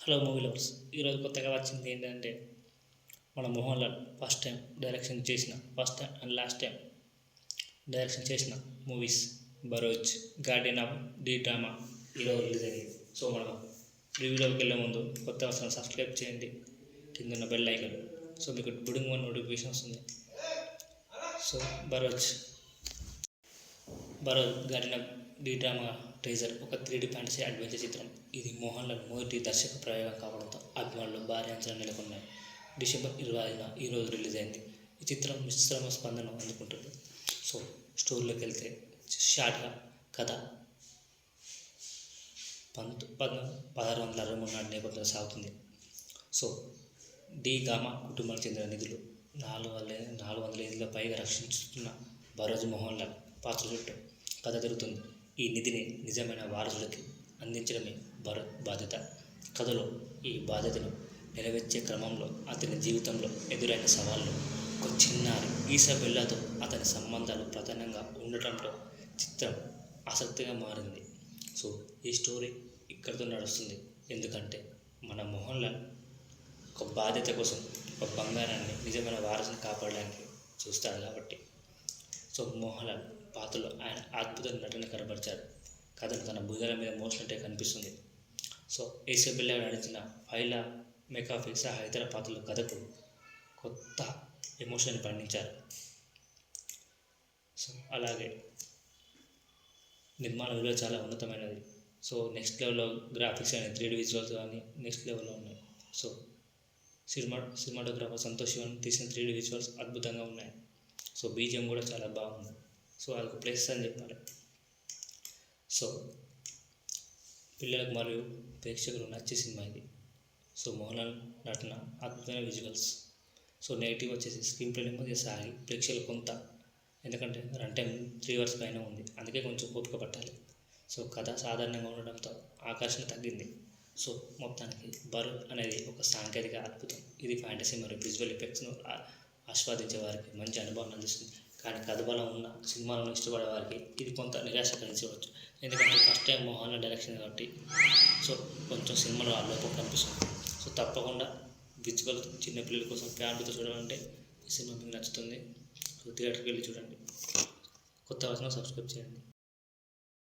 Hello movie lovers. ఈరోజు కొత్తగా వచ్చింది ఏంటంటే మన Mohan Lal first time and last time direction చేసిన movies Barroz, garden of the drama ఈరోజు రిలీజ్ అయ్యింది. సో మనం రివ్యూలోకి వెళ్ళే ముందు కొత్త వస్తున్న సబ్స్క్రైబ్ చేయండి, కింద ఉన్న బెల్ ఐకాన్, సో మీకు బుడింగ్ వన్ నోటిఫికేషన్ వస్తుంది. So Barroz garden of the drama treasure ఒక 3D ఫ్యాంటసీ అడ్వెంచర్ చిత్రం. ఇది మోహన్ లాల్ మొదటి దర్శక ప్రయోగం కావడంతో అభిమానులు భారీ అంచనా నెలకొన్నాయి. డిసెంబర్ 20న ఈరోజు రిలీజ్ అయింది. ఈ చిత్రం మిశ్రమ స్పందన అందుకుంటుంది. సో స్టోరీలోకి వెళ్తే షార్ట్గా కథ 1663 నాటి నేపథ్యంలో సాగుతుంది. సో డి గామా కుటుంబానికి చెందిన నిధులు 400 ఏళ్ళ పైగా రక్షిస్తున్న బరోజ్ మోహన్ లాల్ పాత్ర చుట్టూ కథ తిరుగుతుంది. ఈ నిధిని నిజమైన వారసులకి అందించడమే భరత్ బాధ్యత. కథలో ఈ బాధ్యతను నెరవేర్చే క్రమంలో అతని జీవితంలో ఎదురైన సవాళ్ళు, ఒక చిన్నారి ఈసబెల్లాతో అతని సంబంధాలు ప్రధానంగా ఉండటంతో చిత్రం ఆసక్తిగా మారింది. సో ఈ స్టోరీ ఇక్కడితో నడుస్తుంది, ఎందుకంటే మన మోహన్ లాల్ ఒక బాధ్యత కోసం ఒక బంగారాన్ని నిజమైన వారసుని కాపాడడానికి చూస్తాడు కాబట్టి. సో మోహన్ లాల్ పాత్రలో ఆయన అద్భుత నటన కనబరిచారు. కథను తన భుజాల మీద మోసినట్టే కనిపిస్తుంది. సో ఈసబెల్లా నడిచిన ఫైలా మెకాఫీ సహా ఇతర పాత్రల కథకు కొత్త ఎమోషన్ పండించారు. సో అలాగే నిర్మాణ విలువ చాలా ఉన్నతమైనది. సో నెక్స్ట్ లెవెల్లో గ్రాఫిక్స్ అని 3D విజువల్స్ కానీ నెక్స్ట్ లెవెల్లో ఉన్నాయి. సో సినిమాటోగ్రాఫర్ సంతోష్ శివన్ తీసిన 3D విజువల్స్ అద్భుతంగా ఉన్నాయి. సో బీజిఎం కూడా చాలా బాగుంది. సో అదొక ప్లస్ అని చెప్పాలి. సో పిల్లలకు మరియు ప్రేక్షకులు నచ్చే సినిమా ఇది. సో మోహన్ లాల్ నటన, అద్భుతమైన విజువల్స్. సో నెగిటివ్ వచ్చేసి స్క్రీన్ ప్లే నెమ్మదిగా సాగి ప్రేక్షకులు కొంత, ఎందుకంటే రన్ టైం 3 hours పైన ఉంది, అందుకే కొంచెం ఓపిక పట్టాలి. సో కథ సాధారణంగా ఉండడంతో ఆకర్షణ తగ్గింది. సో మొత్తానికి బరోజ్ అనేది ఒక సాంకేతిక అద్భుతం. ఇది ఫ్యాంటసీ మరియు విజువల్ ఎఫెక్ట్స్ను ఆస్వాదించే వారికి మంచి అనుభవాన్ని అందిస్తుంది. కానీ కథ బలం ఉన్న సినిమాలను ఇష్టపడే వారికి ఇది కొంత నిరాశ కలిగించవచ్చు, ఎందుకంటే first time Mohan Lal direction కాబట్టి. సో కొంచెం సినిమాలో ఆ లోపం కనిపిస్తుంది. సో తప్పకుండా విజువల్ చిన్నపిల్లల కోసం ఫ్యామిలీతో చూడాలంటే ఈ సినిమా మీకు నచ్చుతుంది. సో థియేటర్కి వెళ్ళి చూడండి. కొత్త వచ్చిన సబ్స్క్రైబ్ చేయండి.